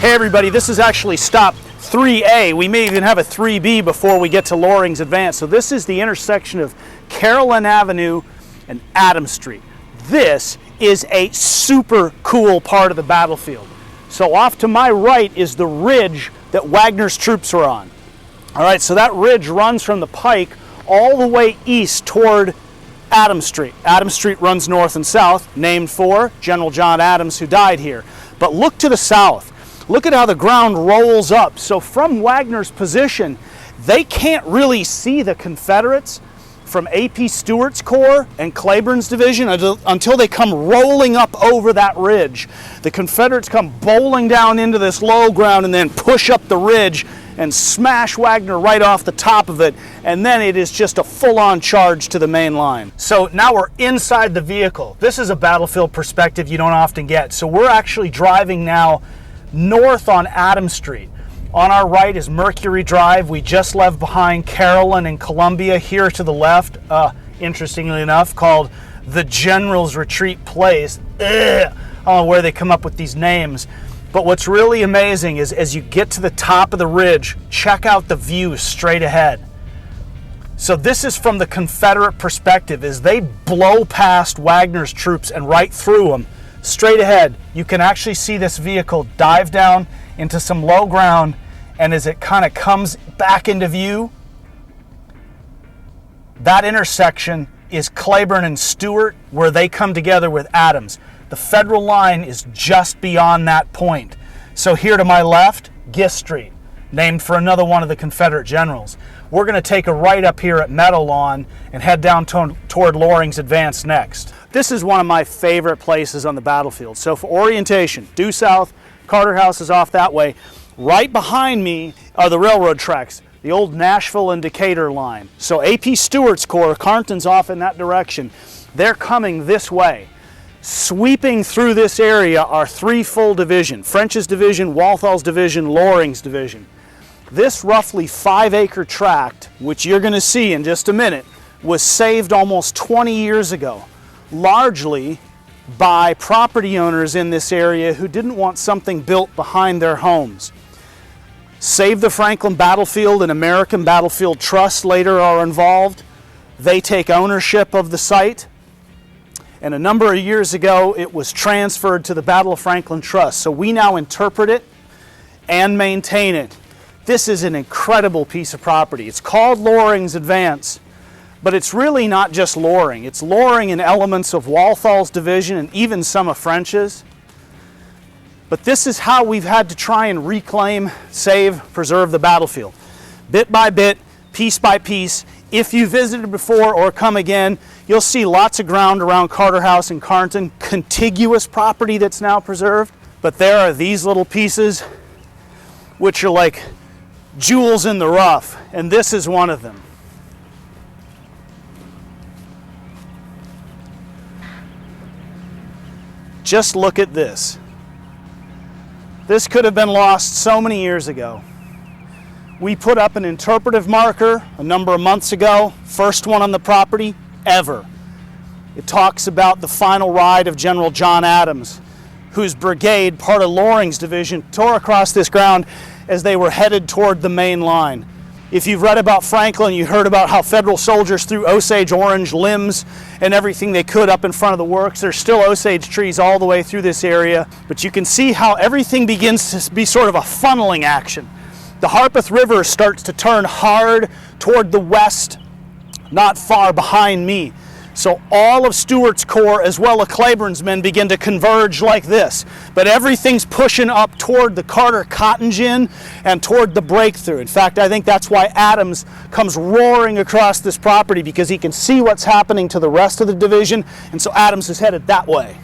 Hey everybody, this is actually stop 3A. We may even have a 3B before we get to Loring's Advance. So this is the intersection of Carolyn Avenue and Adams Street. This is a super cool part of the battlefield. So off to my right is the ridge that Wagner's troops are on. All right, so that ridge runs from the pike all the way east toward Adams Street. Adams Street runs north and south, named for General John Adams, who died here. But look to the south. Look at how the ground rolls up. So from Wagner's position, they can't really see the Confederates from A.P. Stewart's Corps and Cleburne's division until they come rolling up over that ridge. The Confederates come bowling down into this low ground and then push up the ridge and smash Wagner right off the top of it, and then it is just a full-on charge to the main line. So now we're inside the vehicle. This is a battlefield perspective you don't often get. So we're actually driving now north on Adams Street. On our right is Mercury Drive. We just left behind Carolyn and Columbia. Here to the left, interestingly enough, called the General's Retreat Place. I don't know where they come up with these names. But what's really amazing is as you get to the top of the ridge, check out the view straight ahead. So this is from the Confederate perspective. As they blow past Wagner's troops and right through them, straight ahead, you can actually see this vehicle dive down into some low ground, and as it kind of comes back into view, that intersection is Cleburne and Stewart, where they come together with Adams. The Federal line is just beyond that point. So here to my left, Gist Street, named for another one of the Confederate generals. We're going to take a right up here at Meadowlawn and head down toward Loring's Advance next. This is one of my favorite places on the battlefield. So for orientation, due south, Carter House is off that way. Right behind me are the railroad tracks, the old Nashville and Decatur line. So A.P. Stewart's Corps, Carnton's off in that direction. They're coming this way. Sweeping through this area are three full divisions: French's division, Walthal's division, Loring's division. This roughly 5-acre tract, which you're going to see in just a minute, was saved almost 20 years ago, largely by property owners in this area who didn't want something built behind their homes. Save the Franklin Battlefield and American Battlefield Trust later are involved. They take ownership of the site. And a number of years ago, it was transferred to the Battle of Franklin Trust. So we now interpret it and maintain it. This is an incredible piece of property. It's called Loring's Advance, but it's really not just Loring. It's Loring and elements of Walthal's division and even some of French's. But this is how we've had to try and reclaim, save, preserve the battlefield. Bit by bit, piece by piece. If you visited before or come again, you'll see lots of ground around Carter House and Carnton, contiguous property that's now preserved. But there are these little pieces which are like jewels in the rough, and this is one of them. Just look at this. This could have been lost so many years ago. We put up an interpretive marker a number of months ago, first one on the property ever. It talks about the final ride of General John Adams, whose brigade, part of Loring's division, tore across this ground as they were headed toward the main line. If you've read about Franklin, you heard about how Federal soldiers threw Osage orange limbs and everything they could up in front of the works. There's still Osage trees all the way through this area, but you can see how everything begins to be sort of a funneling action. The Harpeth River starts to turn hard toward the west, not far behind me. So all of Stewart's Corps, as well as Cleburne's men, begin to converge like this. But everything's pushing up toward the Carter Cotton Gin and toward the breakthrough. In fact, I think that's why Adams comes roaring across this property, because he can see what's happening to the rest of the division, and so Adams is headed that way.